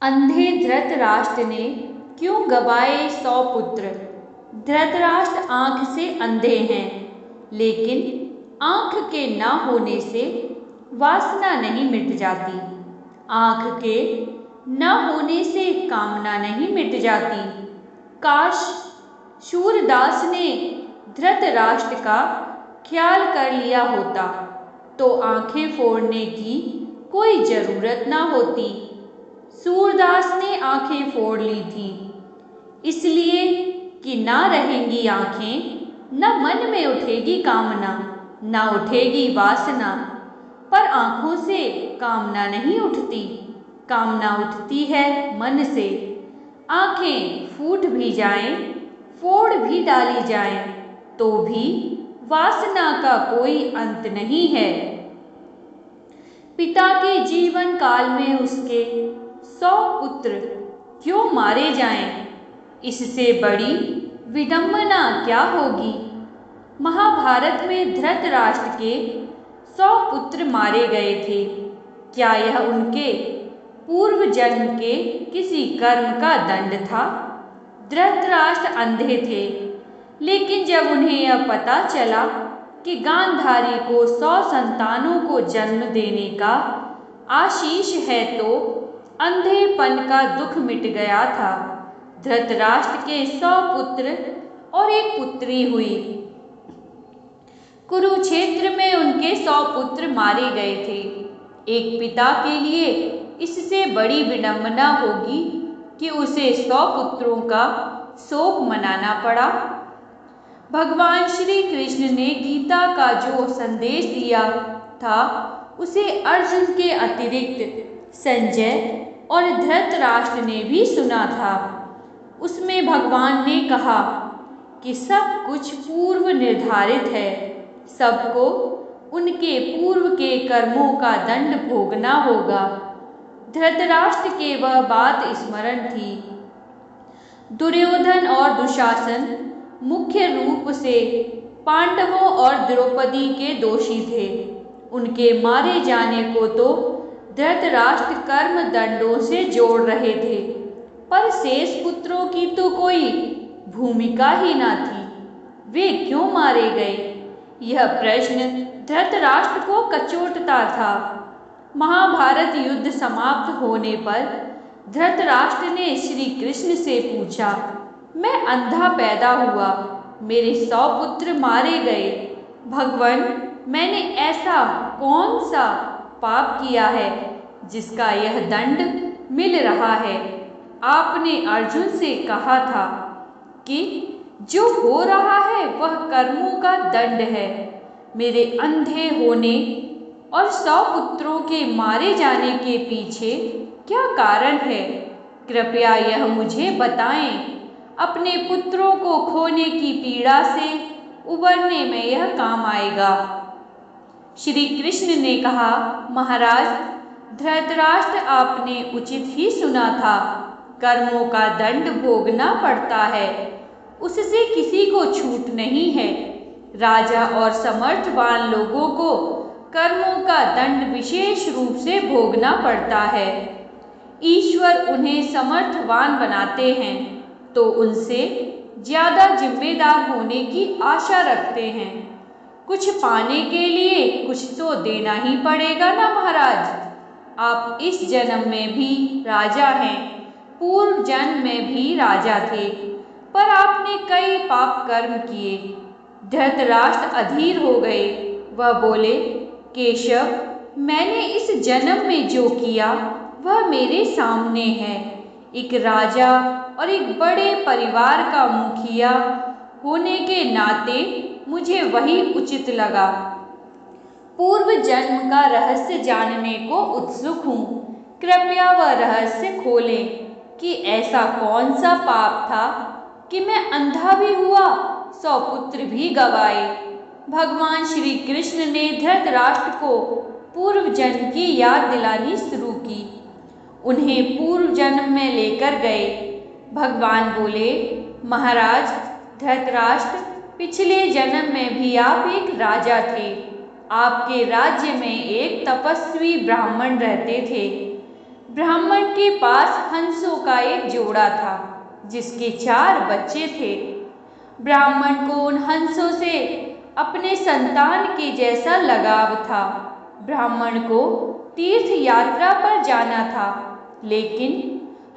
अंधे धृतराष्ट्र ने क्यों गवाए 100 पुत्र। धृतराष्ट्र आंख से अंधे हैं, लेकिन आंख के न होने से वासना नहीं मिट जाती। आंख के न होने से कामना नहीं मिट जाती। काश शूरदास ने धृतराष्ट्र का ख्याल कर लिया होता तो आंखें फोड़ने की कोई जरूरत ना होती। सूरदास ने आंखें फोड़ ली थी, इसलिए कि ना रहेंगी आंखें, न मन में उठेगी कामना, न उठेगी वासना। पर आंखों से कामना नहीं उठती, कामना उठती है मन से। आंखें फूट भी जाएं, फोड़ भी डाली जाएं, तो भी वासना का कोई अंत नहीं है। पिता के जीवन काल में उसके 100 पुत्र क्यों मारे जाएं, इससे बड़ी विडंबना क्या होगी। महाभारत में धृतराष्ट्र के 100 पुत्र मारे गए थे। क्या यह उनके पूर्व जन्म के किसी कर्म का दंड था। धृतराष्ट्र अंधे थे, लेकिन जब उन्हें यह पता चला कि गांधारी को 100 संतानों को जन्म देने का आशीष है, तो अंधेपन का दुख मिट गया था। धृतराष्ट्र के 100 पुत्र और एक पुत्री हुई। कुरुक्षेत्र में उनके 100 पुत्र मारे गए थे। एक पिता के लिए इससे बड़ी विडंबना होगी कि उसे 100 पुत्रों का शोक मनाना पड़ा। भगवान श्री कृष्ण ने गीता का जो संदेश दिया था, उसे अर्जुन के अतिरिक्त संजय और धृतराष्ट्र ने भी सुना था। उसमें भगवान ने कहा कि सब कुछ पूर्व निर्धारित है, सबको उनके पूर्व के कर्मों का दंड भोगना होगा। धृतराष्ट्र के वह बात स्मरण थी। दुर्योधन और दुशासन मुख्य रूप से पांडवों और द्रौपदी के दोषी थे। उनके मारे जाने को तो धृतराष्ट्र कर्म दंडों से जोड़ रहे थे, पर शेष पुत्रों की तो कोई भूमिका ही ना थी। वे क्यों मारे गए, यह प्रश्न धृतराष्ट्र को कचोटता था। महाभारत युद्ध समाप्त होने पर धृतराष्ट्र ने श्री कृष्ण से पूछा, मैं अंधा पैदा हुआ, मेरे 100 पुत्र मारे गए। भगवान, मैंने ऐसा कौन सा पाप किया है जिसका यह दंड मिल रहा है। आपने अर्जुन से कहा था कि जो हो रहा है वह कर्मों का दंड है। मेरे अंधे होने और 100 पुत्रों के मारे जाने के पीछे क्या कारण है, कृपया यह मुझे बताएं। अपने पुत्रों को खोने की पीड़ा से उबरने में यह काम आएगा। श्री कृष्ण ने कहा, महाराज धृतराष्ट्र, आपने उचित ही सुना था। कर्मों का दंड भोगना पड़ता है, उससे किसी को छूट नहीं है। राजा और समर्थवान लोगों को कर्मों का दंड विशेष रूप से भोगना पड़ता है। ईश्वर उन्हें समर्थवान बनाते हैं तो उनसे ज्यादा जिम्मेदार होने की आशा रखते हैं। कुछ पाने के लिए कुछ तो देना ही पड़ेगा ना महाराज। आप इस जन्म में भी राजा हैं, पूर्व जन्म में भी राजा थे, पर आपने कई पाप कर्म किए। धृतराष्ट्र अधीर हो गए। वह बोले, केशव, मैंने इस जन्म में जो किया वह मेरे सामने है। एक राजा और एक बड़े परिवार का मुखिया होने के नाते मुझे वही उचित लगा। पूर्व जन्म का रहस्य जानने को उत्सुक हूँ। कृपया वह रहस्य खोलें कि ऐसा कौन सा पाप था कि मैं अंधा भी हुआ, 100 पुत्र भी गवाए। भगवान श्री कृष्ण ने धृतराष्ट्र को पूर्व जन्म की याद दिलानी शुरू की। उन्हें पूर्व जन्म में लेकर गए। भगवान बोले, महाराज धृतराष्ट्र, पिछले जन्म में भी आप एक राजा थे। आपके राज्य में एक तपस्वी ब्राह्मण रहते थे। ब्राह्मण के पास हंसों का एक जोड़ा था जिसके 4 बच्चे थे। ब्राह्मण को उन हंसों से अपने संतान के जैसा लगाव था। ब्राह्मण को तीर्थ यात्रा पर जाना था, लेकिन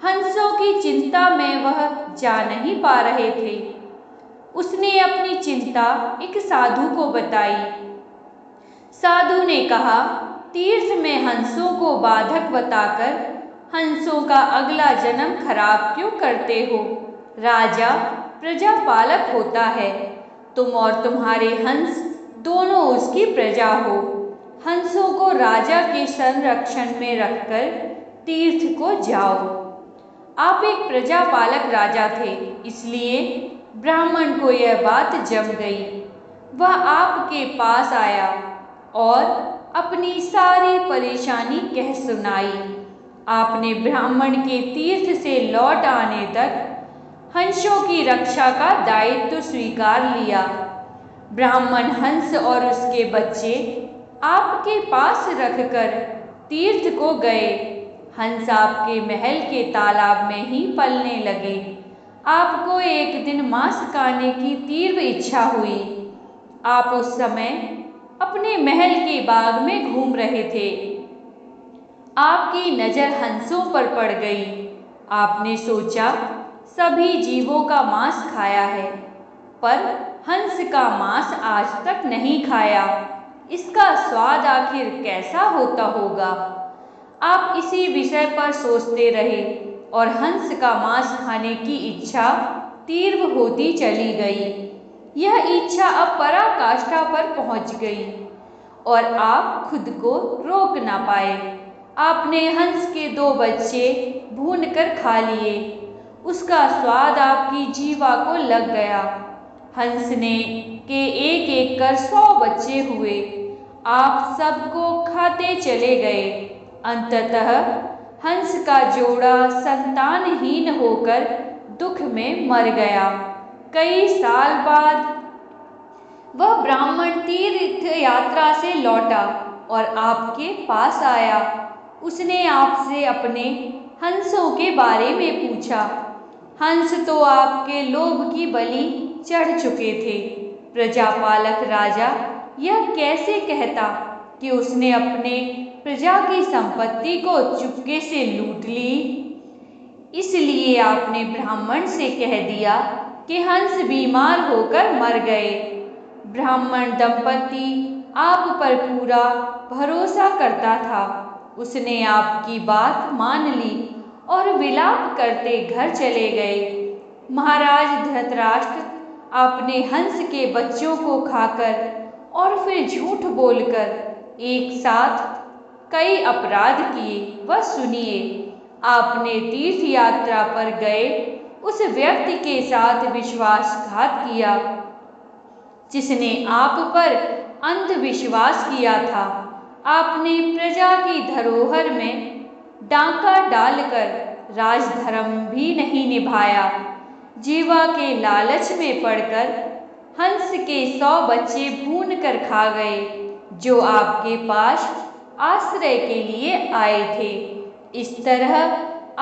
हंसों की चिंता में वह जा नहीं पा रहे थे। उसने अपनी चिंता एक साधु को बताई। साधु ने कहा, तीर्थ में हंसों को बाधक बताकर हंसों का अगला जन्म खराब क्यों करते हो? राजा प्रजा पालक होता है, तुम और तुम्हारे हंस दोनों उसकी प्रजा हो। हंसों को राजा के संरक्षण में रखकर तीर्थ को जाओ। आप एक प्रजा पालक राजा थे, इसलिए ब्राह्मण को यह बात जम गई। वह आपके पास आया और अपनी सारी परेशानी कह सुनाई। आपने ब्राह्मण के तीर्थ से लौट आने तक हंसों की रक्षा का दायित्व स्वीकार लिया। ब्राह्मण हंस और उसके बच्चे आपके पास रखकर तीर्थ को गए। हंस आपके महल के तालाब में ही पलने लगे। आपको एक दिन मांस खाने की तीव्र इच्छा हुई। आप उस समय अपने महल के बाग में घूम रहे थे। आपकी नज़र हंसों पर पड़ गई। आपने सोचा, सभी जीवों का मांस खाया है, पर हंस का मांस आज तक नहीं खाया। इसका स्वाद आखिर कैसा होता होगा? आप इसी विषय पर सोचते रहे और हंस का मांस खाने की इच्छा तीव्र होती चली गई। यह इच्छा अब पराकाष्ठा पर पहुंच गई और आप खुद को रोक ना पाए। आपने हंस के 2 बच्चे भूनकर खा लिए। उसका स्वाद आपकी जीवा को लग गया। हंस ने के एक एक कर 100 बच्चे हुए। आप सबको खाते चले गए। अंततः हंस का जोड़ा संतानहीन होकर दुख में मर गया। कई साल बाद वह ब्राह्मण तीर्थ यात्रा से लौटा और आपके पास आया। उसने आपसे अपने हंसों के बारे में पूछा। हंस तो आपके लोभ की बलि चढ़ चुके थे। प्रजापालक राजा यह कैसे कहता कि उसने अपने प्रजा की संपत्ति को चुपके से लूट ली? इसलिए आपने ब्राह्मण से कह दिया कि हंस बीमार होकर मर गए। ब्राह्मण दंपति आप पर पूरा भरोसा करता था। उसने आपकी बात मान ली और विलाप करते घर चले गए। महाराज धृतराष्ट्र, आपने हंस के बच्चों को खाकर और फिर झूठ बोलकर एक साथ कई अपराध किए। वह सुनिए, आपने तीर्थ यात्रा पर गए उस व्यक्ति के साथ विश्वासघात किया जिसने आप पर अंधविश्वास किया था। आपने प्रजा की धरोहर में डांका डालकर राजधर्म भी नहीं निभाया। जीवा के लालच में पड़कर हंस के 100 बच्चे भून कर खा गए जो आपके पास आश्रय के लिए आए थे। इस तरह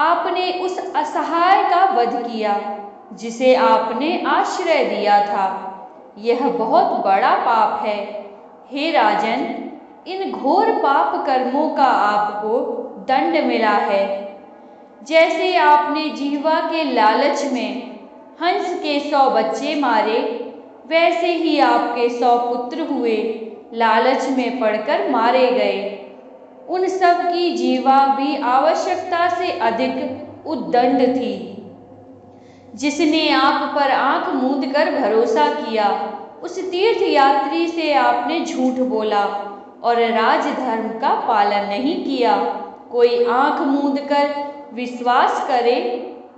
आपने उस असहाय का वध किया जिसे आपने आश्रय दिया था। यह बहुत बड़ा पाप है। हे राजन, इन घोर पाप कर्मों का आपको दंड मिला है। जैसे आपने जिह्वा के लालच में हंस के 100 बच्चे मारे, वैसे ही आपके 100 पुत्र हुए लालच में पड़कर मारे गए। उन सब की जीवा भी आवश्यकता से अधिक उद्दंड थी। जिसने आप पर आंख मूंद कर भरोसा किया, उस तीर्थ यात्री से आपने झूठ बोला और राजधर्म का पालन नहीं किया। कोई आंख मूंद कर विश्वास करे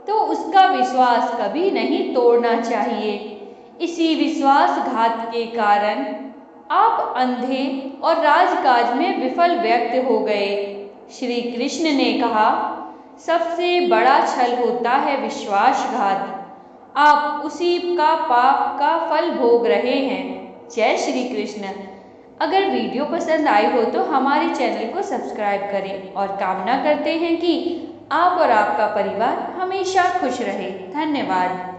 तो उसका विश्वास कभी नहीं तोड़ना चाहिए। इसी विश्वासघात के कारण आप अंधे और राजकाज में विफल व्यक्त हो गए। श्री कृष्ण ने कहा, सबसे बड़ा छल होता है विश्वासघात। आप उसी का पाप का फल भोग रहे हैं। जय श्री कृष्ण। अगर वीडियो पसंद आई हो तो हमारे चैनल को सब्सक्राइब करें और कामना करते हैं कि आप और आपका परिवार हमेशा खुश रहे। धन्यवाद।